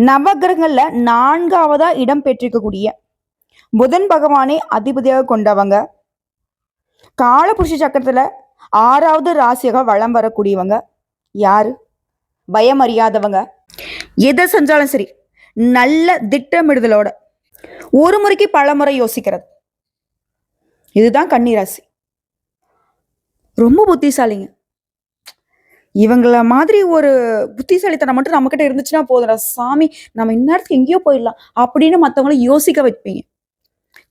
நவகிரகங்கள்ல 4ஆவதா இடம் பெற்றிருக்கக்கூடிய புதன் பகவானை அதிபதியாக கொண்டவங்க, காலபுருஷ சக்கரத்துல 6வது ராசியாக வலம் வரக்கூடியவங்க யாரு? பயம் அறியாதவங்க, எதை செஞ்சாலும் சரி நல்ல திட்டமிடுதலோட ஒரு முறைக்கு பல முறை யோசிக்கிறது. இதுதான் கன்னி ராசி. ரொம்ப புத்திசாலிங்க. இவங்கள மாதிரி ஒரு புத்திசாலித்தனம் மட்டும் நம்மக்கிட்ட இருந்துச்சுன்னா போதும்டா சாமி, நம்ம இந்நேரத்துக்கு எங்கேயோ போயிடலாம் அப்படின்னு மற்றவங்கள யோசிக்க வைப்பீங்க.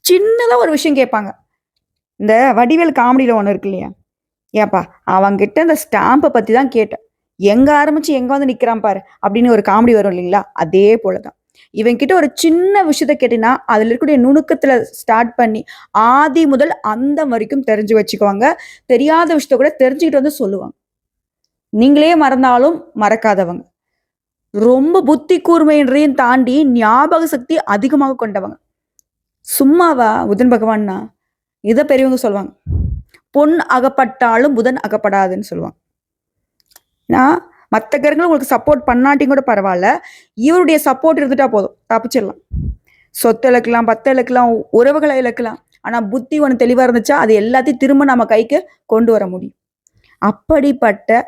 சின்னதா ஒரு விஷயம் கேட்பாங்க. இந்த வடிவேல் காமெடியில ஒன்று இருக்கு இல்லையா, ஏப்பா அவங்கிட்ட இந்த ஸ்டாம்பை பத்தி தான் கேட்டேன், எங்க ஆரம்பிச்சு எங்க வந்து நிக்கிறான் பாரு அப்படின்னு ஒரு காமெடி வரும் இல்லைங்களா, அதே போலதான் இவங்கிட்ட ஒரு சின்ன விஷயத்த கேட்டீங்கன்னா அதுல இருக்கக்கூடிய நுணுக்கத்துல ஸ்டார்ட் பண்ணி ஆதி முதல் அந்த வரைக்கும் தெரிஞ்சு வச்சுக்குவாங்க. தெரியாத விஷயத்த கூட தெரிஞ்சுக்கிட்டு வந்து சொல்லுவாங்க. நீங்களே மறந்தாலும் மறக்காதவங்க, ரொம்ப புத்தி கூர்மையின்றையும் தாண்டி ஞாபக சக்தி அதிகமாக கொண்டவங்க. சும்மாவா புதன் பகவான்னா? இதை பெரியவங்க சொல்லுவாங்க, பொன் அகப்பட்டாலும் புதன் அகப்படாதுன்னு சொல்லுவாங்க. நான் மற்ற கிரகங்கள் உங்களுக்கு சப்போர்ட் பண்ணாட்டியும் கூட பரவாயில்ல, இவருடைய சப்போர்ட் இருந்துட்டா போதும், தப்பிச்சிடலாம். சொத்து இழக்கலாம், பத்து இழக்கலாம், உறவுகளை இழக்கலாம். ஆனா புத்தி ஒன்று தெளிவா இருந்துச்சா அது எல்லாத்தையும் திரும்ப நம்ம கைக்கு கொண்டு வர முடியும். அப்படிப்பட்ட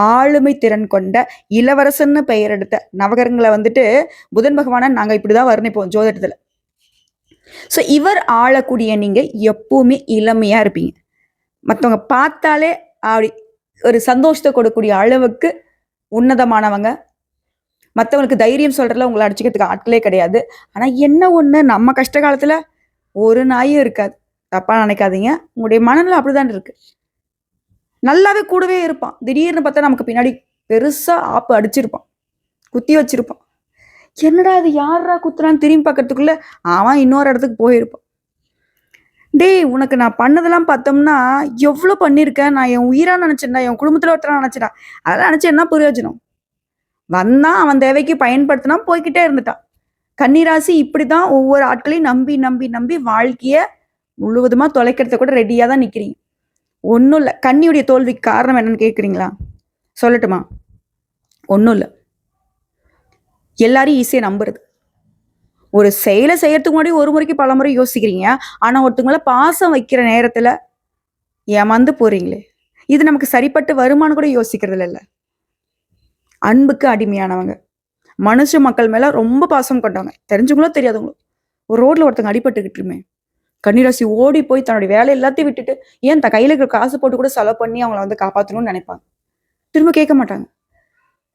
ஆளுமை திறன் கொண்ட இளவரசன்னு பெயர் எடுத்த நவகிரகங்களை வந்துட்டு புதன் பகவானை நாங்க இப்படிதான் வர்ணிப்போம் ஜோதிடத்துல. ஸோ இவர் ஆளக்கூடிய நீங்க எப்பவுமே இளமையா இருப்பீங்க. மற்றவங்க பார்த்தாலே அப்படி ஒரு சந்தோஷத்தை கொடுக்கக்கூடிய அளவுக்கு உன்னதமானவங்க. மற்றவங்களுக்கு தைரியம் சொல்றதுல உங்களை அடிச்சுக்கிறதுக்கு ஆட்களே கிடையாது. ஆனா என்ன ஒண்ணு, நம்ம கஷ்ட காலத்துல ஒரு நாயும் இருக்காது. தப்பா நினைக்காதீங்க, உங்களுடைய மனநிலை அப்படிதான் இருக்கு. நல்லாவே கூடவே இருப்பான், திடீர்னு பார்த்தா நமக்கு பின்னாடி பெருசா ஆப்பு அடிச்சிருப்பான், குத்தி வச்சிருப்பான். என்னடா அது யாரா குத்துறான்னு திரும்பி பார்க்கறதுக்குள்ள அவன் இன்னொரு இடத்துக்கு போயிருப்பான். டேய், உனக்கு நான் பண்ணதெல்லாம் பார்த்தோம்னா எவ்வளோ பண்ணியிருக்கேன், நான் என் உயிரா நினைச்சேன்டா, என் குடும்பத்துல ஒருத்தரா நினைச்சேடா, அதெல்லாம் நினைச்சு என்ன பிரயோஜனம்? வந்தான், அவன் தேவைக்கு பயன்படுத்தினா போய்கிட்டே இருந்துட்டான். கன்னிராசி இப்படிதான் ஒவ்வொரு ஆட்களையும் நம்பி நம்பி நம்பி வாழ்க்கைய முழுவதுமா தொலைக்கிறத கூட ரெடியா தான் நிக்கிறீங்க. ஒன்றும் இல்லை. கன்னியுடைய தோல்விக்கு காரணம் என்னன்னு கேட்குறீங்களா? சொல்லட்டுமா? ஒன்றும் இல்லை, எல்லாரையும் ஈஸியாக நம்புறது. ஒரு செயலை செய்யறதுக்கு முன்னாடி ஒரு முறைக்கு பல முறை யோசிக்கிறீங்க, ஆனால் ஒருத்தங்க மேலே பாசம் வைக்கிற நேரத்தில் ஏமாந்து போறீங்களே, இது நமக்கு சரிப்பட்டு வருமானு கூட யோசிக்கிறது இல்லை. அன்புக்கு அடிமையானவங்க, மனுஷ மக்கள் மேலே ரொம்ப பாசம் கொண்டவங்க, தெரிஞ்சவங்களோ தெரியாதவங்களோ. ஒரு ரோட்ல ஒருத்தங்க அடிபட்டுக்கிட்டுருமே, கன்னிராசி ஓடி போய் தன்னுடைய வேலை எல்லாத்தையும் விட்டுட்டு ஏன் தன் கையில இருக்கிற காசு போட்டு கூட செலவு பண்ணி அவங்கள வந்து காப்பாற்றணும்னு நினைப்பாங்க. திரும்ப கேட்க மாட்டாங்க.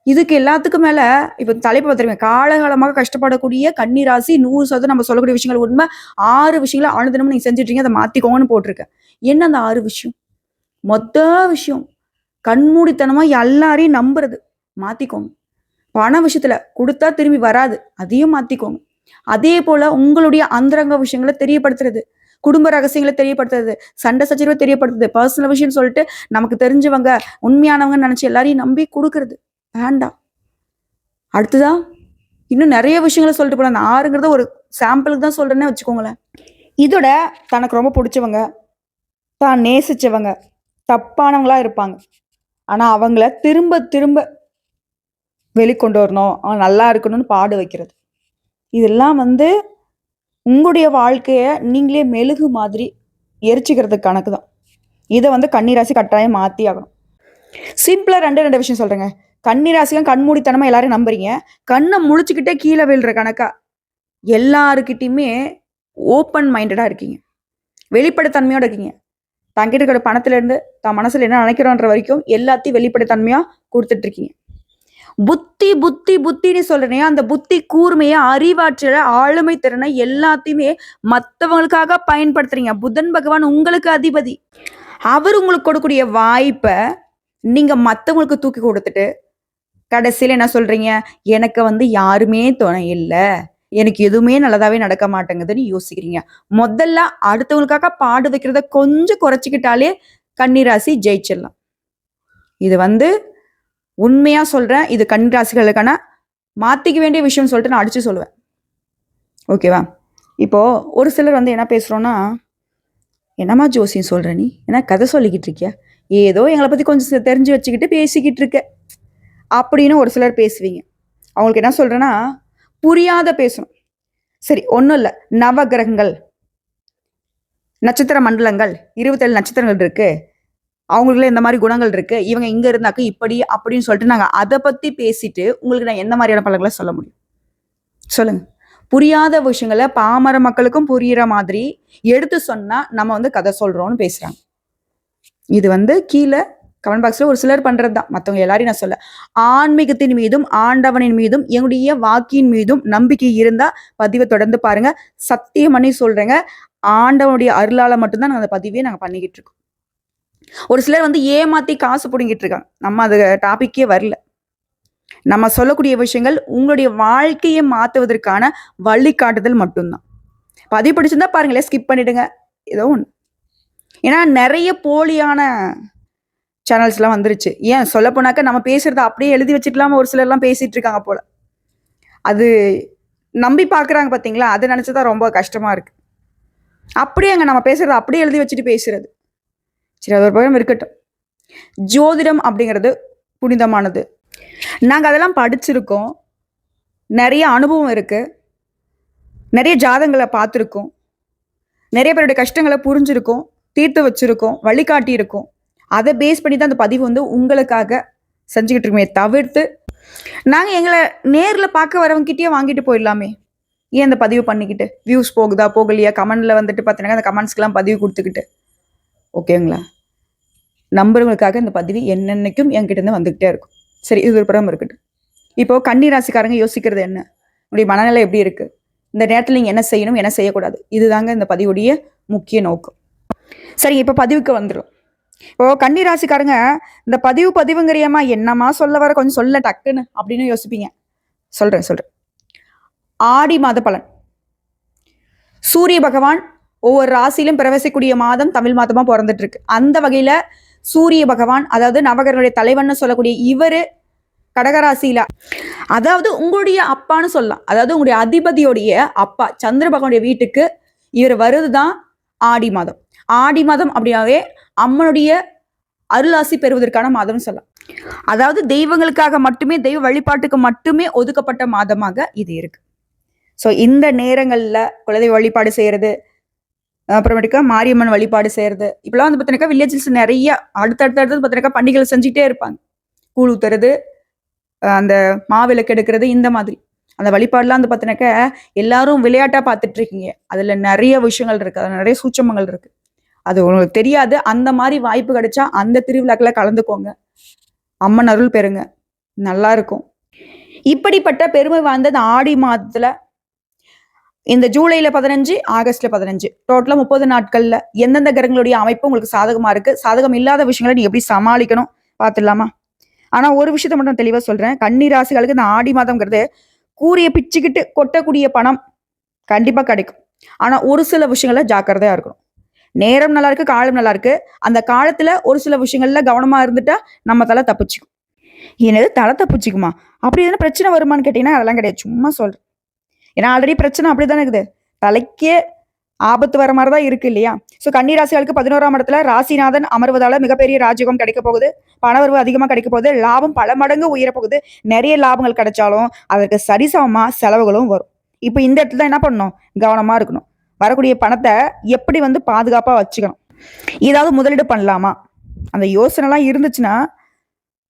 இதுக்கு எல்லாத்துக்கும் மேல இப்ப தலைப்பு பார்த்துருங்க, காலகாலமாக கஷ்டப்படக்கூடிய கன்னிராசி 100% நம்ம சொல்லக்கூடிய விஷயங்கள் உண்மை. 6 விஷயங்களை ஆணுதினமும் நீங்க செஞ்சுட்டீங்க, அதை மாத்திக்கோங்கன்னு போட்டிருக்கேன். என்ன அந்த 6 விஷயம்? மொத்த விஷயம் கண்மூடித்தனமா எல்லாரையும் நம்புறது, மாத்திக்கோங்க. பண விஷயத்துல கொடுத்தா திரும்பி வராது, அதையும் மாத்திக்கோங்க. அதே போல உங்களுடைய அந்தரங்க விஷயங்களை தெரியப்படுத்துறது, குடும்ப ரகசியங்களை தெரியப்படுத்துறது, சண்டை சச்சரவை தெரியப்படுத்துறது, பர்சனல் விஷயம் சொல்லிட்டு நமக்கு தெரிஞ்சவங்க உண்மையானவங்க நினைச்சு எல்லாரையும் நம்பி கொடுக்கறது வேண்டாம். அடுத்ததா இன்னும் நிறைய விஷயங்களை சொல்லிட்டு போல, அந்த 6ங்கிறத ஒரு சாம்பிளுக்கு தான் சொல்றேன்னு வச்சுக்கோங்களேன். இதோட தனக்கு ரொம்ப பிடிச்சவங்க, தான் நேசிச்சவங்க தப்பானவங்களா இருப்பாங்க. ஆனா அவங்கள திரும்ப திரும்ப வெளிக்கொண்டு வரணும், அவன் நல்லா இருக்கணும்னு பாடு வைக்கிறது, இதெல்லாம் வந்து உங்களுடைய வாழ்க்கைய நீங்களே மெழுகு மாதிரி எரிச்சுக்கிறதுக்கு கணக்கு தான். இதை வந்து கன்னிராசி கட்டாயம் மாத்தி ஆகணும். சிம்பிளா ரெண்டு விஷயம் சொல்றேங்க. கன்னிராசியும் கண்மூடித்தனமா எல்லாரையும் நம்புறீங்க, கண்ணை முழிச்சுக்கிட்டே கீழே விழுற கணக்கா எல்லாருக்கிட்டையுமே ஓப்பன் மைண்டடா இருக்கீங்க, வெளிப்படைத்தன்மையோட இருக்கீங்க. தங்கிட்டு இருக்கிற பணத்துல இருந்து தான் மனசுல என்ன நினைக்கிறோன்ற வரைக்கும் எல்லாத்தையும் வெளிப்படைத்தன்மையா கொடுத்துட்டு இருக்கீங்க. புத்தி புத்தி புத்தின்னு சொல்றேன், அந்த புத்தி கூர்மைய, அறிவாற்றல, ஆளுமை திறனை எல்லாத்தையுமே மற்றவங்களுக்காக பயன்படுத்துறீங்க. புதன் பகவான் உங்களுக்கு அதிபதி. அவர் உங்களுக்கு கொடுக்கக்கூடிய வாய்ப்பை நீங்க மற்றவங்களுக்கு தூக்கி கொடுத்துட்டு கடைசியில் என்ன சொல்றீங்க? எனக்கு வந்து யாருமே துணை இல்லை, எனக்கு எதுவுமே நல்லதாவே நடக்க மாட்டேங்குதுன்னு யோசிக்கிறீங்க. முதல்ல அடுத்தவங்களுக்காக பாடு வைக்கிறத கொஞ்சம் குறைச்சிக்கிட்டாலே கன்னிராசி ஜெயிச்சிடலாம். இது வந்து உண்மையா சொல்றேன், இது கன்னிராசிகளுக்கான மாத்திக்க வேண்டிய விஷயம் சொல்லிட்டு நான் அடிச்சு சொல்லுவேன். ஓகேவா? இப்போ ஒரு சிலர் வந்து என்ன பேசுறோம்னா, என்னம்மா ஜோசியம் சொல்ற, நீ என்ன கதை சொல்லிக்கிட்டு இருக்கியா, ஏதோ எங்களை பத்தி கொஞ்சம் தெரிஞ்சு வச்சுக்கிட்டு பேசிக்கிட்டு இருக்க அப்படின்னு ஒரு சிலர் பேசுவீங்க. அவங்களுக்கு என்ன சொல்றேன்னா, புரியாத பேசணும். சரி, ஒன்றும் இல்லை, நவ கிரகங்கள், நட்சத்திர மண்டலங்கள், 27 நட்சத்திரங்கள் இருக்கு, அவங்களுக்குள்ள இந்த மாதிரி குணங்கள் இருக்கு, இவங்க இங்க இருந்தாக்க இப்படி அப்படின்னு சொல்லிட்டு நாங்கள் அதை பத்தி பேசிட்டு உங்களுக்கு நான் எந்த மாதிரியான பலன்களை சொல்ல முடியும் சொல்லுங்க? புரியாத விஷயங்களை பாமர மக்களுக்கும் புரியுற மாதிரி எடுத்து சொன்னா நம்ம வந்து கதை சொல்றோம்னு பேசுறாங்க. இது கீழே கமெண்ட் பாக்ஸ்ல ஒரு சிலர் பண்றதுதான், மற்றவங்க எல்லாரையும் நான் சொல்ல. ஆன்மீகத்தின் மீதும் ஆண்டவனின் மீதும் என்னுடைய வாக்கின் மீதும் நம்பிக்கை இருந்தா பதிவை தொடர்ந்து பாருங்க. சத்தியம் பண்ணி சொல்றேங்க, ஆண்டவனுடைய அருளால மட்டும்தான் நாங்கள் அந்த பதிவே நாங்கள் பண்ணிக்கிட்டு இருக்கோம். ஒரு சிலர் ஏமாத்தி காசு பிடுங்கிட்டு இருக்காங்க. நம்ம அது டாபிக்கே வரல. நம்ம சொல்லக்கூடிய விஷயங்கள் உங்களுடைய வாழ்க்கையை மாற்றுவதற்கான வழிகாட்டுதல் மட்டும்தான். பதிவு பிடிச்சிருந்தா பாருங்களேன், ஸ்கிப் பண்ணிடுங்க, ஏதோ ஒன்று. ஏன்னா நிறைய போலியான சேனல்ஸ்லாம் வந்துருச்சு. ஏன் சொல்ல போனாக்க நம்ம பேசுறத அப்படியே எழுதி வச்சுக்கலாம ஒரு சிலர்லாம் பேசிட்டு இருக்காங்க போல. அது நம்பி பார்க்குறாங்க பார்த்தீங்களா, அதை நினச்சதான் ரொம்ப கஷ்டமா இருக்கு. அப்படியே அங்கே நம்ம பேசுறத அப்படியே எழுதி வச்சுட்டு பேசுறது. சரி, அது ஒரு பக்கம் இருக்கட்டும். ஜோதிடம் அப்படிங்கிறது புனிதமானது. நாங்கள் அதெல்லாம் படிச்சிருக்கோம், நிறைய அனுபவம் இருக்கு, நிறைய ஜாதகங்களை பார்த்துருக்கோம், நிறைய பேருடைய கஷ்டங்களை புரிஞ்சிருக்கோம், தீர்த்து வச்சிருக்கோம், வழிகாட்டி இருக்கோம். அதை பேஸ் பண்ணி தான் அந்த பதிவு உங்களுக்காக செஞ்சுக்கிட்டு இருக்குமே தவிர்த்து நாங்கள் எங்களை நேரில் பார்க்க வரவங்கிட்டே வாங்கிட்டு போயிடலாமே. ஏன் அந்த பதிவு பண்ணிக்கிட்டு வியூஸ் போகுதா போகலையா கமெண்ட்ல பார்த்தீங்கன்னா அந்த கமெண்ட்ஸ்க்கெல்லாம் பதிவு கொடுத்துக்கிட்டு ஓகேங்களா? நம்புறவங்களுக்காக இந்த பதிவு என்னென்னைக்கும் என்கிட்ட இருந்து வந்துகிட்டே இருக்கும். சரி, இது ஒரு புறம் இருக்கட்டும். இப்போ கன்னி ராசிக்காரங்க யோசிக்கிறது என்ன, உங்களுடைய மனநிலை எப்படி இருக்கு, இந்த நேரத்தில் நீங்கள் என்ன செய்யணும் என்ன செய்யக்கூடாது, இதுதாங்க இந்த பதிவுடைய முக்கிய நோக்கம். சரி, இப்போ பதிவுக்கு வந்துடும். இப்போ கன்னி ராசிக்காரங்க இந்த பதிவுங்கிறியம்மா என்னம்மா சொல்ல வர, கொஞ்சம் சொல்ல டக்குன்னு அப்படின்னு யோசிப்பீங்க. சொல்றேன். ஆடி மாத பலன். சூரிய பகவான் ஒவ்வொரு ராசியிலும் பிரவேசிக்கூடிய மாதம் தமிழ் மாதமா பிறந்துட்டு இருக்கு. அந்த வகையில சூரிய பகவான், அதாவது நவகரனுடைய தலைவன் சொல்லக்கூடிய இவரு கடகராசியில, அதாவது உங்களுடைய அப்பான்னு சொல்லலாம், அதாவது உங்களுடைய அதிபதியோடைய அப்பா சந்திர பகவானுடைய வீட்டுக்கு இவர் வருதுதான் ஆடி மாதம். ஆடி மாதம் அப்படின்னாவே அம்மனுடைய அருளாசி பெறுவதற்கான மாதம்னு சொல்லலாம். அதாவது தெய்வங்களுக்காக மட்டுமே, தெய்வ வழிபாட்டுக்கு மட்டுமே ஒதுக்கப்பட்ட மாதமாக இது இருக்கு. ஸோ இந்த நேரங்களில் குலதெய்வ வழிபாடு செய்யறது, அப்புறமேட்டுக்கா மாரியம்மன் வழிபாடு செய்யறது, இப்பெல்லாம் பார்த்தீங்கன்னா வில்லேஜஸ் நிறைய அடுத்தடுத்து பார்த்தீங்கன்னா பண்டிகைகள் செஞ்சுட்டே இருப்பாங்க. கூழ் ஊத்துறது, அந்த மாவிளக்கு எடுக்கிறது, இந்த மாதிரி அந்த வழிபாடுலாம் பார்த்தீங்கன்னாக்கா எல்லாரும் விளையாட்டா பார்த்துட்டு இருக்கீங்க. அதுல நிறைய விஷயங்கள் இருக்கு, அதுல நிறைய சூட்சமங்கள் இருக்கு, அது உங்களுக்கு தெரியாது. அந்த மாதிரி வாய்ப்பு கிடைச்சா அந்த திருவிழாக்களை கலந்துக்கோங்க, அம்மன் அருள் பெறுங்க, நல்லா இருக்கும். இப்படிப்பட்ட பெருமை வாய்ந்த இந்த ஆடி மாதத்துல இந்த ஜூலைல 15, ஆகஸ்ட்ல 15, டோட்டலா 30 நாட்கள்ல எந்தெந்த கிரகங்களுடைய அமைப்பு உங்களுக்கு சாதகமா இருக்கு, சாதகம் இல்லாத விஷயங்களை நீ எப்படி சமாளிக்கணும் பார்த்துடலாமா? ஆனா ஒரு விஷயத்த மட்டும் தெளிவா சொல்றேன், கன்னி ராசிகளுக்கு இந்த ஆடி மாதம்ங்கிறது கூரிய பிச்சுக்கிட்டு கொட்டக்கூடிய பணம் கண்டிப்பா கிடைக்கும். ஆனா ஒரு சில விஷயங்கள்ல ஜாக்கிரதையா இருக்கணும். நேரம் நல்லா இருக்கு, காலம் நல்லா இருக்கு, அந்த காலத்துல ஒரு சில விஷயங்கள்ல கவனமா இருந்துட்டா நம்ம தலை தப்பிச்சுக்கும். என்னது தலை தப்பிச்சுக்குமா? அப்படி எதுனா பிரச்சனை வருமானு கேட்டீங்கன்னா அதெல்லாம் கிடையாது, சும்மா சொல்றேன். ஏன்னா ஆல்ரெடி பிரச்சனை அப்படித்தானே இருக்குது, தலைக்கே ஆபத்து வர மாதிரி தான் இருக்கு இல்லையா? ஸோ கன்னி ராசிகளுக்கு 11ஆம் இடத்துல ராசிநாதன் அமர்வதால மிகப்பெரிய ராஜயோகம் கிடைக்க போகுது, பணவரவு அதிகமாக கிடைக்க போகுது, லாபம் பல மடங்கு உயர போகுது. நிறைய லாபங்கள் கிடைச்சாலும் அதற்கு சரிசமமா செலவுகளும் வரும். இப்போ இந்த இடத்துல தான் என்ன பண்ணணும், கவனமா இருக்கணும். வரக்கூடிய பணத்தை எப்படி பாதுகாப்பா வச்சுக்கணும், ஏதாவது முதலீடு பண்ணலாமா, அந்த யோசனைலாம் இருந்துச்சுன்னா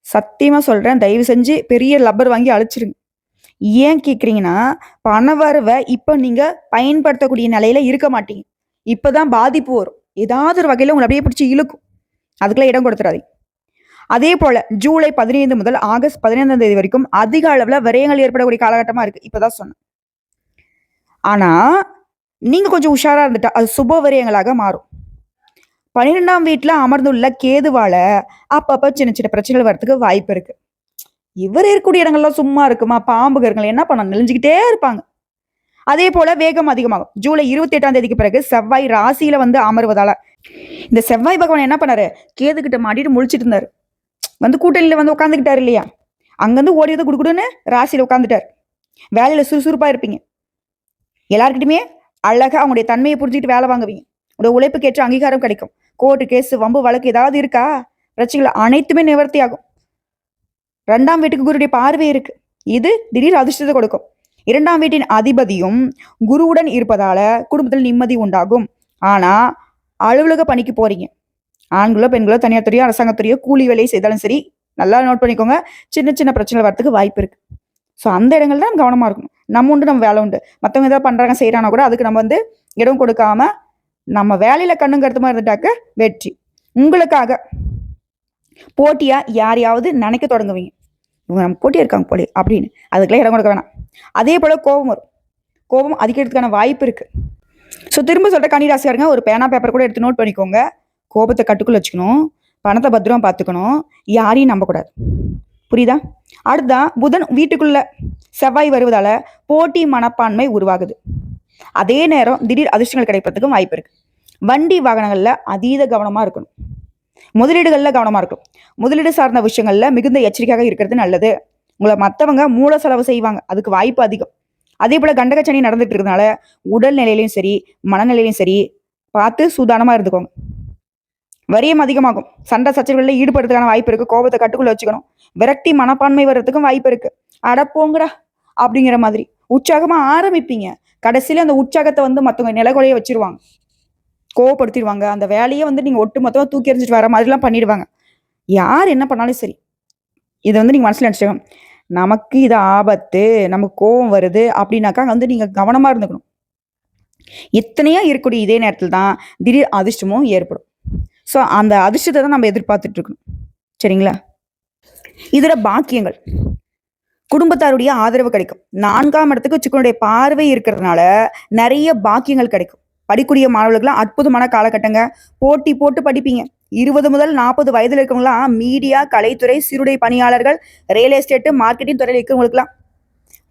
சத்தியமா சொல்றேன், தயவு செஞ்சு பெரிய லப்பர் வாங்கி அழிச்சிருங்க. ஏன் கேட்குறீங்கன்னா, பண வரவை இப்போ நீங்க பயன்படுத்தக்கூடிய நிலையில இருக்க மாட்டீங்க. இப்போதான் பாதிப்பு வரும், ஏதாவது ஒரு வகையில உங்களை அப்படியே பிடிச்சி இழுக்கும், அதுக்கெல்லாம் இடம் கொடுத்துறாதீங்க. அதே போல ஜூலை 15 முதல் ஆகஸ்ட் 15ஆம் தேதி வரைக்கும் அதிக அளவுல விரயங்கள் ஏற்படக்கூடிய காலகட்டமா இருக்கு. இப்பதான் சொன்னேன். ஆனா நீங்க கொஞ்சம் உஷாரா இருந்துட்டா அது சுப விரயங்களாக மாறும். 12ஆம் வீட்டுல அமர்ந்துள்ள கேதுவால அப்பப்ப சின்ன சின்ன பிரச்சனைகள் வரதுக்கு வாய்ப்பு இருக்கு. இவர் இருக்கக்கூடிய இடங்கள்லாம் சும்மா இருக்குமா, பாம்பு கருங்கள் என்ன பண்ண நெளிஞ்சுக்கிட்டே இருப்பாங்க. அதே போல வேகம் அதிகமாகும். ஜூலை 28ஆம் தேதிக்கு பிறகு செவ்வாய் ராசியில அமர்வதால இந்த செவ்வாய் பகவான் என்ன பண்ணாரு, கேது கிட்ட மாட்டிட்டு முழிச்சிட்டு இருந்தாரு. கூட்டணியில உட்காந்துக்கிட்டாரு இல்லையா, அங்கிருந்து ஓடியது குடுக்குடுன்னு ராசியில உட்காந்துட்டாரு. வேலையில சுறுசுறுப்பா இருப்பீங்க, எல்லாருக்கிட்டுமே அழகா அவங்களுடைய தன்மையை புரிஞ்சுக்கிட்டு வேலை வாங்குவீங்க. உங்களோட உழைப்புக்கு ஏற்ற அங்கீகாரம் கிடைக்கும். கோர்ட்டு கேஸ் வம்பு வழக்கு ஏதாவது இருக்கா, பிரச்சனைகள் அனைத்துமே நிவர்த்தி ஆகும். 2ஆம் வீட்டுக்கு குருடைய பார்வை இருக்கு, இது திடீர் அதிர்ஷ்டத்தை கொடுக்கும். 2ஆம் வீட்டின் அதிபதியும் குருவுடன் இருப்பதால குடும்பத்தில் நிம்மதி உண்டாகும். ஆனா அலுவலக பணிக்கு போறீங்க, ஆண்களோ பெண்களோ தனியார் துறையோ அரசாங்கத்துறையோ கூலி வேலையை செய்தாலும் சரி, நல்லா நோட் பண்ணிக்கோங்க, சின்ன சின்ன பிரச்சனை வரத்துக்கு வாய்ப்பு இருக்கு. ஸோ அந்த இடங்கள் தான் கவனமா இருக்கணும். நம்ம உண்டு நம்ம வேலை உண்டு, மற்றவங்க ஏதாவது பண்றாங்க செய்யறானா கூட அதுக்கு நம்ம இடம் கொடுக்காம நம்ம வேலையில கண்ணுங்கிறது மாதிரி இருந்துட்டாக்க வெற்றி. உங்களுக்காக போட்டியா யாரையாவது நினைக்க தொடங்குவீங்க, இவங்க நம்ம போட்டியா இருக்காங்க போலே அப்படின்னு, அதுக்கெல்லாம் இடம் கொடுக்க வேணாம். அதே போல கோபம் வரும், கோபம் அதிகரிக்கிறதுக்கான வாய்ப்பு இருக்கு. ஸோ திரும்ப சொல்ற கன்னிராசிக்காரங்க, ஒரு பேனா பேப்பர் கூட எடுத்து நோட் பண்ணிக்கோங்க. கோபத்தை கட்டுக்குள்ள வச்சுக்கணும், பணத்தை பத்திரமா பார்த்துக்கணும், யாரையும் நம்பக்கூடாது. புரியுதா? அடுத்ததான் புதன் வீட்டுக்குள்ள செவ்வாய் வருவதால போட்டி மனப்பான்மை உருவாகுது. அதே நேரம் திடீர் அதிர்ஷ்டங்கள் கிடைப்பதற்கும் வாய்ப்பு இருக்கு. வண்டி வாகனங்கள்ல அதீத கவனமா இருக்கணும். முதலீடுகள்ல கவனமா இருக்கும். முதலீடு சார்ந்த விஷயங்கள்ல மிகுந்த எச்சரிக்கையாக இருக்கிறது நல்லது. உங்களை மற்றவங்க மூல செலவு செய்வாங்க, அதுக்கு வாய்ப்பு அதிகம். அதே போல கண்டகச்சனி நடந்துட்டு இருக்கிறதுனால உடல் நிலையிலையும் சரி மனநிலையிலையும் சரி பார்த்து சூதானமா இருந்துக்கோங்க. வரியம் அதிகமாகும், சண்டை சச்சரவுகளில் ஈடுபடுறதுக்கான வாய்ப்பு இருக்கு. கோபத்தை கட்டுக்குள்ள வச்சுக்கணும். விரக்தி மனப்பான்மை வர்றதுக்கும் வாய்ப்பு இருக்கு. அடப்போங்கடா அப்படிங்கிற மாதிரி உற்சாகமா ஆரம்பிப்பீங்க, கடைசியில அந்த உற்சாகத்தை மற்றவங்க நிலகுலைய வச்சிருவாங்க, கோவப்படுத்திடுவாங்க. அந்த வேலையை நீங்க ஒட்டு மொத்தமா தூக்கி எறிஞ்சிட்டு வர மாதிரிலாம் பண்ணிடுவாங்க. யார் என்ன பண்ணாலும் சரி, இதை நீங்க மனசுல நினைச்சுக்கோங்க. நமக்கு இது ஆபத்து, நமக்கு கோபம் வருது அப்படின்னாக்கா நீங்க கவனமா இருந்துக்கணும். இத்தனையா இருக்கக்கூடிய இதே நேரத்தில் தான் திடீர் அதிர்ஷ்டமும் ஏற்படும். ஸோ அந்த அதிர்ஷ்டத்தை தான் நம்ம எதிர்பார்த்துட்டு இருக்கணும். சரிங்களா? இதோட பாக்கியங்கள், குடும்பத்தாருடைய ஆதரவு கிடைக்கும். 4ஆம் இடத்துக்கு சுக்கிரனுடைய பார்வை இருக்கிறதுனால நிறைய பாக்கியங்கள் கிடைக்கும். படிக்கூடிய மாணவர்களுக்குலாம் அற்புதமான காலகட்டங்க. போட்டி போட்டு படிப்பீங்க. 20 முதல் 40 வயதுல இருக்கவங்களாம் மீடியா, கலைத்துறை, சிறுடை பணியாளர்கள், ரியல் எஸ்டேட்டு, மார்க்கெட்டிங் துறையில் இருக்கிறவங்களுக்குலாம்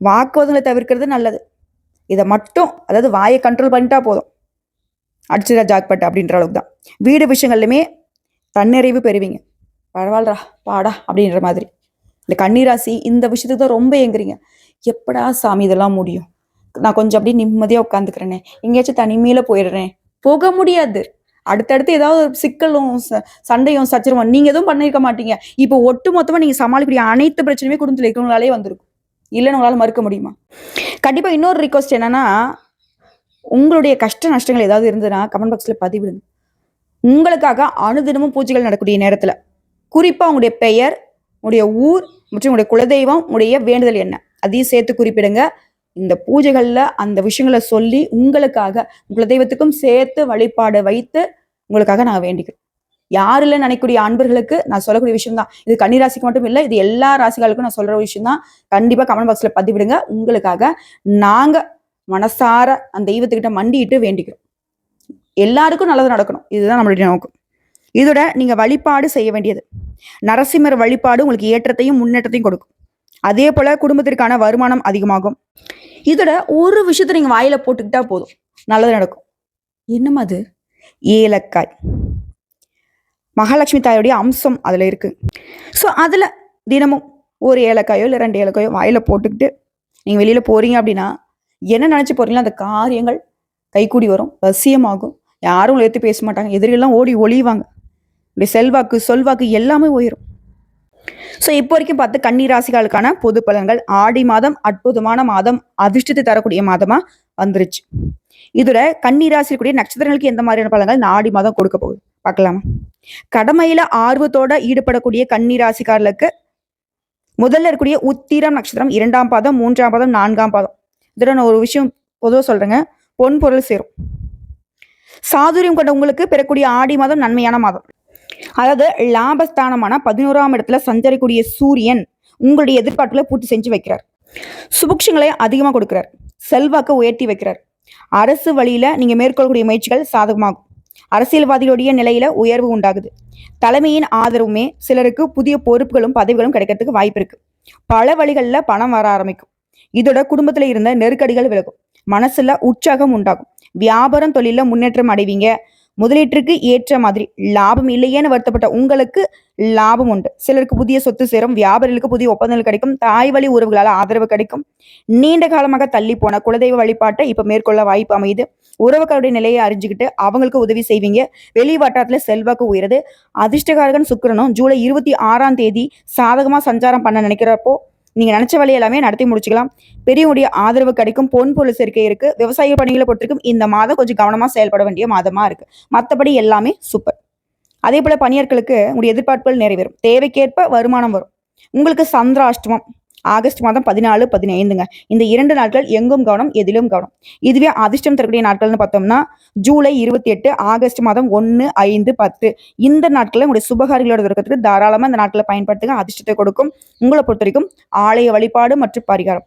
வாக்குவாதங்களை தவிர்க்கிறது நல்லது. இதை மட்டும், அதாவது வாயை கண்ட்ரோல் பண்ணிட்டா போதும், அடிச்சுதா ஜாக்பட் அப்படின்ற அளவுக்கு தான். வீடு விஷயங்கள்லையுமே தன்னிறைவு பெறுவீங்க. பரவாயில்லடா பாடா அப்படின்ற மாதிரி. இந்த கன்னிராசி இந்த விஷயத்துக்கு தான் ரொம்ப ஏங்குறீங்க. எப்படா சாமி இதெல்லாம் முடியும், நான் கொஞ்சம் அப்படியே நிம்மதியாக உட்காந்துக்கிறேனே, எங்கேயாச்சும் தனிமையில போயிடுறேன். போக முடியாது. அடுத்தடுத்து ஏதாவது சிக்கலும் சண்டையும் சச்சரவும் நீங்க எதுவும் பண்ணிருக்க மாட்டீங்க. இப்போ ஒட்டு மொத்தமா நீங்க சமாளிக்கக்கூடிய அனைத்து பிரச்சனையுமே குடும்பத்தில் இருக்கிறவங்களாலே வந்திருக்கும். இல்லைன்னு உங்களால மறுக்க முடியுமா? கண்டிப்பா இன்னொரு ரிக்வஸ்ட் என்னன்னா, உங்களுடைய கஷ்ட நஷ்டங்கள் ஏதாவது இருந்ததுன்னா கமெண்ட் பாக்ஸ்ல பதிவிடுங்க. உங்களுக்காக அனுதினமும் பூஜைகள் நடக்கக்கூடிய நேரத்துல குறிப்பா உங்களுடைய பெயர், உங்களுடைய ஊர் மற்றும் உங்களுடைய குலதெய்வம், உங்களுடைய வேண்டுதல் என்ன அதையும் சேர்த்து குறிப்பிடுங்க. இந்த பூஜைகள்ல அந்த விஷயங்களை சொல்லி உங்களுக்காக குலதெய்வத்துக்கும் சேர்த்து வழிபாடு வைத்து உங்களுக்காக நான் வேண்டிக்கிறேன். யாருல நினைக்கக்கூடிய அன்பர்களுக்கு நான் சொல்லக்கூடிய விஷயம் தான் இது. கன்னிராசிக்கு மட்டும் இல்லை, இது எல்லா ராசிகளுக்கும் நான் சொல்ற விஷயம் தான். கண்டிப்பா கமெண்ட் பாக்ஸ்ல பதிவிடுங்க. உங்களுக்காக நாங்க மனசார அந்த தெய்வத்துக்கிட்ட மண்டிட்டு வேண்டிக்கிறோம். எல்லாருக்கும் நல்லது நடக்கணும், இதுதான் நம்மளுடைய நோக்கம். இதோட நீங்க வழிபாடு செய்ய வேண்டியது நரசிம்மர் வழிபாடு உங்களுக்கு ஏற்றத்தையும் முன்னேற்றத்தையும் கொடுக்கும். அதே போல குடும்பத்திற்கான வருமானம் அதிகமாகும். இதோட ஒரு விஷயத்த நீங்க வாயில போட்டுக்கிட்டா போதும், நல்லது நடக்கும். என்னமா அது? ஏலக்காய். மகாலட்சுமி தாயோடைய அம்சம் அதுல இருக்கு. ஸோ அதுல தினமும் ஒரு ஏலக்காயோ இல்லை 2 ஏலக்காயோ வாயில போட்டுக்கிட்டு நீங்க வெளியில போறீங்க அப்படின்னா, என்ன நினைச்சு போறீங்களோ அந்த காரியங்கள் கைகூடி வரும், வசியமாகும். யாரும் ஏற்றி பேச மாட்டாங்க, எதிரிகள்லாம் ஓடி ஒளிவாங்க. இப்படி செல்வாக்கு சொல்வாக்கு எல்லாமே உயரும். ஸோ இப்போ வரைக்கும் பார்த்து கன்னிராசிகளுக்கான பொது பலன்கள். ஆடி மாதம் அற்புதமான மாதம், அதிர்ஷ்டத்தை தரக்கூடிய மாதமா வந்துருச்சு. இதோட கன்னிராசிக்கூடிய நட்சத்திரங்களுக்கு எந்த மாதிரியான பலன்கள் நான் ஆடி மாதம் கொடுக்க போகுது பார்க்கலாமா? கடமையில ஆர்வத்தோட ஈடுபடக்கூடிய கன்னிராசிக்காரர்களுக்கு முதல்ல இருக்கக்கூடிய உத்திரம் நட்சத்திரம் 2ஆம் பாதம், 3ஆம் பாதம், 4ஆம் பாதம். இதோட நான் ஒரு விஷயம் பொதுவாக சொல்றேங்க, பொன் பொருள் சேரும். சாதுரியம் கொண்ட உங்களுக்கு பெறக்கூடிய ஆடி மாதம் நன்மையான மாதம். அதாவது லாபஸ்தானமான 11ஆம் இடத்துல சஞ்சரிக்கூடிய சூரியன் உங்களுடைய எதிர்பார்ப்புகளை பூர்த்தி செஞ்சு வைக்கிறார். சுபக்ஷங்களை அதிகமாக கொடுக்கிறார். செல்வாக்கு உயர்த்தி வைக்கிறார். அரசு வழியில நீங்க மேற்கொள்ளக்கூடிய முயற்சிகள் சாதகமாகும். அரசியல்வாதிகளுடைய நிலையில உயர்வு உண்டாகுது. தலைமையின் ஆதரவுமே சிலருக்கு புதிய பொறுப்புகளும் பதவிகளும் கிடைக்கிறதுக்கு வாய்ப்பு இருக்கு. பல வழிகளில் பணம் வர ஆரம்பிக்கும். இதோட குடும்பத்துல இருந்த நெருக்கடிகள் விலகும். மனசுல உற்சாகம் உண்டாகும். வியாபாரம் தொழில முன்னேற்றம் அடைவீங்க. முதலீட்டிற்கு ஏற்ற மாதிரி லாபம் இல்லையேன்னு வருத்தப்பட்ட உங்களுக்கு லாபம் உண்டு. சிலருக்கு புதிய சொத்து சேரும். வியாபாரிகளுக்கு புதிய ஒப்பந்தங்கள் கிடைக்கும். தாய் வழி உறவுகளால் ஆதரவு கிடைக்கும். நீண்ட காலமாக தள்ளி போன குலதெய்வ வழிபாட்டை இப்ப மேற்கொள்ள வாய்ப்பு அமையுது. உறவுகளுடைய நிலையை அறிஞ்சுக்கிட்டு அவங்களுக்கு உதவி செய்வீங்க. வெளி வட்டாரத்துல செல்வாக்கு உயருது. அதிர்ஷ்டகாரகன் சுக்கிரனும் ஜூலை 26ஆம் தேதி சாதகமா சஞ்சாரம் பண்ண நினைக்கிறப்போ நீங்க நினைச்ச வேலையை எல்லாமே நடத்தி முடிச்சுக்கலாம். பெரியவங்களுடைய ஆதரவு கிடைக்கும். பொன் பொருள் சேர்க்கை இருக்கு. விவசாய பணிகளை பொறுத்திருக்கும் இந்த மாதம் கொஞ்சம் கவனமா செயல்பட வேண்டிய மாதமா இருக்கு. மற்றபடி எல்லாமே சூப்பர். அதே போல பணியாட்களுக்கு உங்களுடைய எதிர்பார்ப்புகள் நிறைவேறும். தேவைக்கேற்ப வருமானம் வரும். உங்களுக்கு சந்திராஷ்டமம் ஆகஸ்ட் மாதம் 14, 15ங்க. இந்த 2 நாட்கள் எங்கும் கவனம், எதிலும் கவனம். இதுவே அதிர்ஷ்டம் தரக்கூடிய நாட்கள்னு பார்த்தோம்னா ஜூலை 28, ஆகஸ்ட் மாதம் 1, 5, 10 இந்த நாட்களில் உங்களுடைய சுபகாரிகளோட இருக்கிறதுக்கு தாராளமாக இந்த நாட்களை பயன்படுத்துங்க. அதிர்ஷ்டத்தை கொடுக்கும். உங்களை பொறுத்த வரைக்கும் ஆலய வழிபாடு மற்றும் பரிகாரம்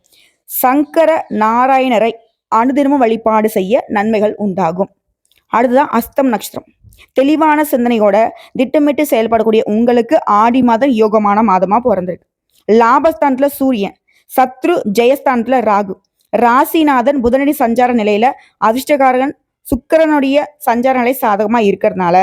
சங்கர நாராயணரை அனுதினமும் வழிபாடு செய்ய நன்மைகள் உண்டாகும். அடுத்ததான் அஸ்தம் நட்சத்திரம். தெளிவான சிந்தனையோட திட்டமிட்டு செயல்படக்கூடிய உங்களுக்கு ஆடி மாதம் யோகமான மாதமா பிறந்திருக்கு. லாபஸ்தானத்துல சூரியன், சத்ரு ஜெயஸ்தானத்துல ராகு, ராசிநாதன் புதனடி சஞ்சார நிலையில அதிர்ஷ்டகாரகன் சுக்கிரனுடைய சஞ்சார நிலை சாதகமா இருக்கிறதுனால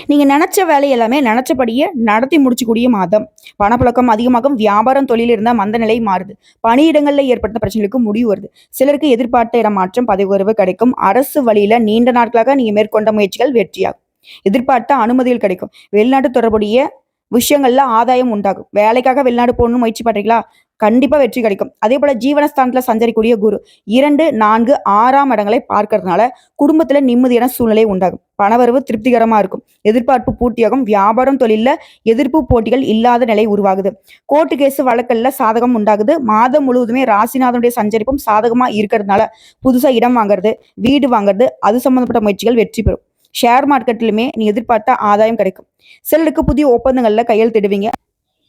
நீங்க நினைச்ச வேலை எல்லாமே நினைச்சபடியே நடத்தி முடிச்சுக்கூடிய மாதம். பணப்புழக்கம் அதிகமாகும். வியாபாரம் தொழில் இருந்தால் மந்த நிலை மாறுது. பணியிடங்கள்ல ஏற்பட்ட பிரச்சனைகளுக்கு முடிவு வருது. சிலருக்கு எதிர்பார்த்த இடமாற்றம், பதவி உயர்வு கிடைக்கும். அரசு வழியில நீண்ட நாட்களாக நீங்க மேற்கொண்ட முயற்சிகள் வெற்றியாகும். எதிர்பார்த்த அனுமதிகள் கிடைக்கும். வெளிநாட்டு தொடர்புடைய விஷயங்கள்ல ஆதாயம் உண்டாகும். வேலைக்காக வெளிநாடு போகணும்னு முயற்சி பண்றீங்களா? கண்டிப்பா வெற்றி கிடைக்கும். அதே போல ஜீவனஸ்தானத்துல சஞ்சரிக்கூடிய குரு 2, 4, 6ஆம் இடங்களை பார்க்கறதுனால குடும்பத்துல நிம்மதியான சூழ்நிலை உண்டாகும். பணவரவு திருப்திகரமா இருக்கும். எதிர்பார்ப்பு பூர்த்தியாகும். வியாபாரம் தொழில எதிர்ப்பு போட்டிகள் இல்லாத நிலை உருவாகுது. கோர்ட்டு கேஸ் வழக்கல்ல சாதகம் உண்டாகுது. மாதம் முழுவதுமே ராசிநாதனுடைய சஞ்சரிப்பும் சாதகமா இருக்கிறதுனால புதுசா இடம் வாங்குறது, வீடு வாங்குறது, அது சம்பந்தப்பட்ட முயற்சிகள் வெற்றி பெறும். ஷேர் மார்க்கெட்லையுமே நீ எதிர்பார்த்த ஆதாயம் கிடைக்கும். சிலருக்கு புதிய ஒப்பந்தங்கள்ல கையெழுத்திடுவீங்க.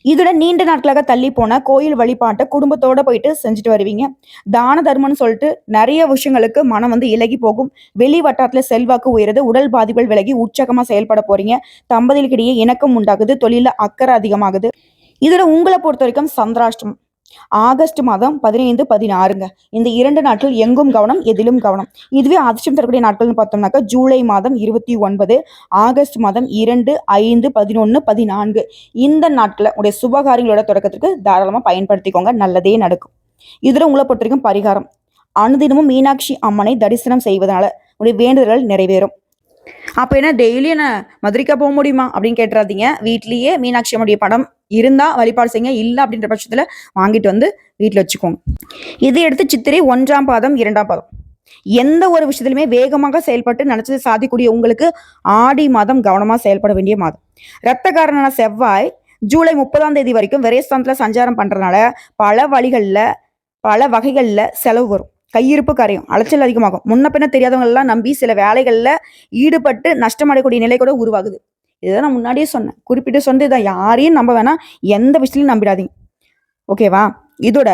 இதோட நீண்ட நாட்களாக தள்ளி போன கோயில் வழிபாட்டை குடும்பத்தோட போயிட்டு செஞ்சுட்டு வருவீங்க. தான தர்மம்னு சொல்லிட்டு நிறைய விஷயங்களுக்கு மனம் இலகி போகும். வெளி வட்டாரத்துல செல்வாக்கு உயருது. உடல் பாதிப்புகள் விலகி உற்சாகமா செயல்பட போறீங்க. தம்பதிகளுக்கிடையே இணக்கம் உண்டாகுது. தொழில அக்கறை அதிகமாகுது. இதோட உங்களை பொறுத்த வரைக்கும் சந்திராஷ்டமம் ஆகஸ்ட் மாதம் 15, 16ங்க. இந்த 2 நாட்கள் எங்கும் கவனம், எதிலும் கவனம். இதுவே அதிர்ஷ்டம் தரக்கூடிய நாட்கள்னு பார்த்தோம்னாக்கா ஜூலை மாதம் 29, ஆகஸ்ட் மாதம் 2, 5, 11, 14 இந்த நாட்களை உடைய சுபகாரியங்களோட தொடக்கத்திற்கு தாராளமாக பயன்படுத்திக்கோங்க. நல்லதே நடக்கும். இதுல உங்களை பொறுத்த வரைக்கும் பரிகாரம் அனுதினமும் மீனாட்சி அம்மனை தரிசனம் செய்வதனால உடைய வேண்டுதல்கள் நிறைவேறும். அப்போ என்ன டெய்லியும் நான் மதுரைக்கா போக முடியுமா அப்படின்னு கேட்டுறாதீங்க. வீட்லேயே மீனாட்சி அம்மனுடைய படம் இருந்தால் வழிபாடு செய்யுங்க. இல்லை அப்படின்ற பட்சத்தில் வாங்கிட்டு வந்து வீட்டில் வச்சுக்கோங்க. இதை எடுத்து சித்திரை 1ஆம் பாதம் 2ஆம் பாதம் எந்த ஒரு விஷயத்திலுமே வேகமாக செயல்பட்டு நினச்சது சாதிக்கூடிய உங்களுக்கு ஆடி மாதம் கவனமாக செயல்பட வேண்டிய மாதம். இரத்தக்காரனான செவ்வாய் ஜூலை 30ஆம் தேதி வரைக்கும் விரயஸ்தானத்தில் சஞ்சாரம் பண்ணுறதுனால பல வகைகளில் செலவு வரும். கையிருப்பு கரையும். அலைச்சல் அதிகமாகும். முன்ன பின்ன தெரியாதவங்க எல்லாம் நம்பி சில வேலைகளில் ஈடுபட்டு நஷ்டமடையக்கூடிய நிலை கூட உருவாகுது. இதை நான் முன்னாடியே சொன்னேன். குறிப்பிட்டு சொன்னது இதை யாரையும் நம்ப வேணாம். எந்த விஷயத்திலையும் நம்பிடாதீங்க. ஓகேவா? இதோட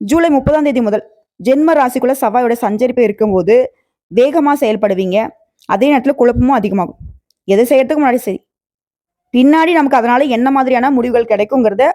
ஜூலை 30ஆம் தேதி முதல் ஜென்ம ராசிக்குள்ள செவ்வாயோட சஞ்சரிப்பு இருக்கும்போது வேகமாக செயல்படுவீங்க. அதே நேரத்தில் குழப்பமும் அதிகமாகும். எதை செய்யறதுக்கு முன்னாடி சரி, பின்னாடி நமக்கு அதனால என்ன மாதிரியான முடிவுகள் கிடைக்குங்கிறத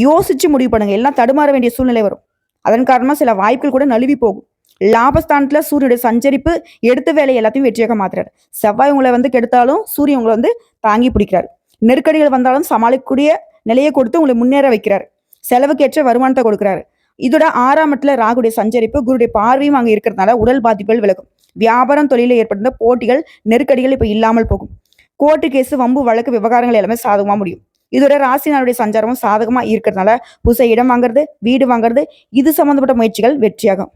யோசிச்சு முடிவு பண்ணுங்க. எல்லாம் தடுமாற வேண்டிய சூழ்நிலை வரும். அதன் காரணமாக சில வாய்ப்புகள் கூட நழுவி போகும். லாபஸ்தானத்துல சூரியனுடைய சஞ்சரிப்பு எடுத்த வேலை எல்லாத்தையும் வெற்றியாக மாத்துறாரு. செவ்வாய் உங்களை கெடுத்தாலும் சூரியன் உங்களை தாங்கி பிடிக்கிறாரு. நெருக்கடிகள் வந்தாலும் சமாளிக்கக்கூடிய நிலையை கொடுத்து உங்களை முன்னேற வைக்கிறாரு. செலவுக்கேற்ற வருமானத்தை கொடுக்குறாரு. இதோட 6ஆம் இடத்துல ராகுடைய சஞ்சரிப்பு குருடைய பார்வையும் அங்கே இருக்கிறதுனால உடல் பாதிப்புகள் விலகும். வியாபாரம் தொழிலில் ஏற்பட்ட போட்டிகள் நெருக்கடிகள் இப்போ இல்லாமல் போகும். கோர்ட்டு கேஸ் வம்பு வழக்கு விவகாரங்கள் எல்லாமே சாதகமாக முடியும். இதோட ராசினாருடைய சஞ்சாரமும் சாதகமா இருக்கிறதுனால புதுசா இடம் வாங்குறது, வீடு வாங்குறது, இது சம்பந்தப்பட்ட முயற்சிகள் வெற்றியாகும்.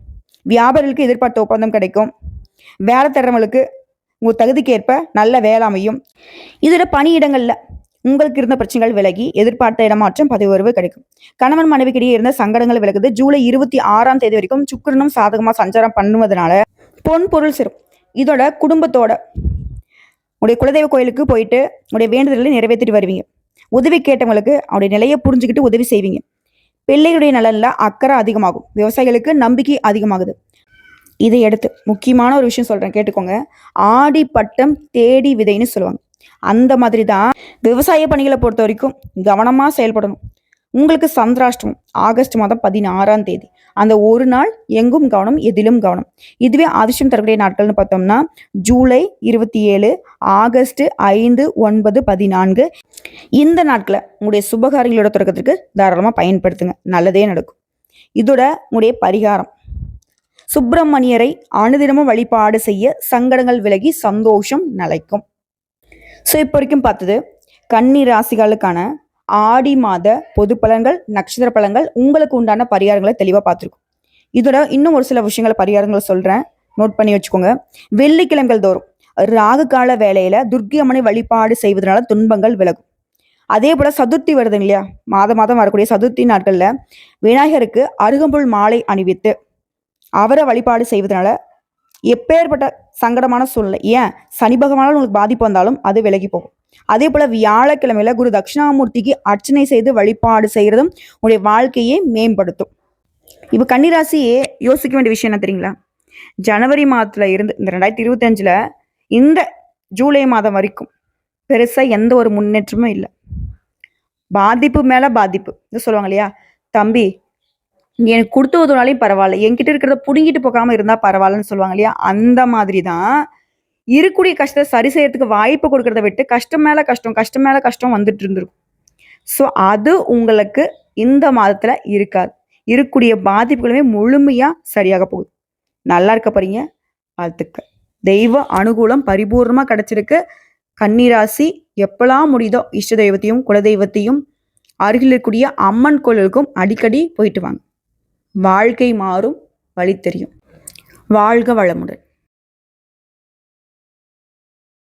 வியாபாரிகளுக்கு எதிர்பார்த்த ஒப்பந்தம் கிடைக்கும். வேலை தரவங்களுக்கு உங்க தகுதிக்கேற்ப நல்ல வேலை அமையும். இதோட பணியிடங்கள்ல உங்களுக்கு இருந்த பிரச்சனைகள் விலகி எதிர்பார்த்த இடமாற்றம், பதவி உயர்வு கிடைக்கும். கணவன் மனைவிக்கிடையே இருந்த சங்கடங்கள் விலகுது. ஜூலை 26ஆம் தேதி வரைக்கும் சுக்கிரனும் சாதகமா சஞ்சாரம் பண்ணுவதனால பொன் பொருள் சேரும். இதோட குடும்பத்தோட உடைய குலதெய்வ கோயிலுக்கு போயிட்டு உடைய வேண்டுதல்களை நிறைவேற்றிட்டு வருவீங்க. உதவி கேட்டவங்களுக்கு அவருடைய நிலையை புரிஞ்சுக்கிட்டு உதவி செய்வீங்க. பிள்ளைகளுடைய நலன்ல அக்கறை அதிகமாகும். விவசாயிகளுக்கு நம்பிக்கை அதிகமாகுது. இதை எடுத்து முக்கியமான ஒரு விஷயம் சொல்றேன், கேட்டுக்கோங்க. ஆடி பட்டம் தேடி விதைன்னு சொல்லுவாங்க. அந்த மாதிரி தான் விவசாய பணிகளை பொறுத்த வரைக்கும் கவனமா செயல்படணும். உங்களுக்கு சந்திராஷ்டமம் ஆகஸ்ட் மாதம் 16ஆம் தேதி. அந்த ஒரு நாள் எங்கும் கவனம், எதிலும் கவனம். இதுவே அதிர்ஷ்டம் தரக்கூடிய நாட்கள்னு பார்த்தோம்னா ஜூலை 27, ஆகஸ்ட் 5, 9, 14 இந்த நாட்களை உங்களுடைய சுபகாரியங்களோட தொடக்கத்திற்கு தாராளமாக பயன்படுத்துங்க. நல்லதே நடக்கும். இதோட உங்களுடைய பரிகாரம் சுப்பிரமணியரை அனுதினமும் வழிபாடு செய்ய சங்கடங்கள் விலகி சந்தோஷம் நிலைக்கும். ஸோ இப்போ வரைக்கும் பார்த்தது கன்னி ராசிகளுக்கான ஆடி மாத பொது பலன்கள், நட்சத்திர பலன்கள், உங்களுக்கு உண்டான பரிகாரங்களை தெளிவாக பார்த்துருக்கோம். இதோட இன்னும் ஒரு சில விஷயங்களை பரிகாரங்களை சொல்கிறேன், நோட் பண்ணி வச்சுக்கோங்க. வெள்ளிக்கிழமைகள் தோறும் ராகு கால வேலையில துர்க்கை அம்மனை வழிபாடு செய்வதனால துன்பங்கள் விலகும். அதே போல சதுர்த்தி வருது இல்லையா, மாதம் வரக்கூடிய சதுர்த்தி நாட்கள்ல விநாயகருக்கு அருகம்புல் மாலை அணிவித்து அவரை வழிபாடு செய்வதனால எப்பேற்பட்ட சங்கடமான சூழ்நிலை, ஏன் சனி பகவானால் உங்களுக்கு பாதிப்பு வந்தாலும் அது விலகி போகும். அதே போல வியாழக்கிழமையில குரு தட்சிணாமூர்த்திக்கு அர்ச்சனை செய்து வழிபாடு செய்யறதும் உங்களுடைய வாழ்க்கையை மேம்படுத்தும். இப்போ கன்னிராசியே யோசிக்க வேண்டிய விஷயம் என்ன தெரியுங்களா? ஜனவரி மாதத்துல இருந்து இந்த 2025 இந்த ஜூலை மாதம் வரைக்கும் பெருசா எந்த ஒரு முன்னேற்றமும் இல்லை. பாதிப்பு மேல பாதிப்பு. இது சொல்லுவாங்க இல்லையா, தம்பி நீ எனக்கு கொடுத்து உதவினாலையும் பரவாயில்ல, என்கிட்ட இருக்கிறத புடுங்கிட்டு போகாம இருந்தா பரவாயில்லன்னு சொல்லுவாங்க இல்லையா, அந்த மாதிரி தான் இருக்கக்கூடிய கஷ்டத்தை சரி செய்யறதுக்கு வாய்ப்பு கொடுக்கறத விட்டு கஷ்டம் மேல கஷ்டம் வந்துட்டு இருந்திருக்கும். ஸோ அது உங்களுக்கு இந்த மாதத்துல இருக்காது. இருக்கக்கூடிய பாதிப்புகளுமே முழுமையா சரியாக போகுது. நல்லா இருக்க போறீங்க, வாழ்த்துக்கள். தெய்வ அனுகூலம் பரிபூர்ணமா கிடைச்சிருக்கு. கன்னிராசி எப்பெல்லாம் முடியுதோ இஷ்ட தெய்வத்தையும் குலதெய்வத்தையும் அருகில் இருக்கக்கூடிய அம்மன் கோயிலுக்கும் அடிக்கடி போயிட்டு வாங்க. வாழ்க்கை மாறும், வழி தெரியும். வாழ்க வளமுடன்.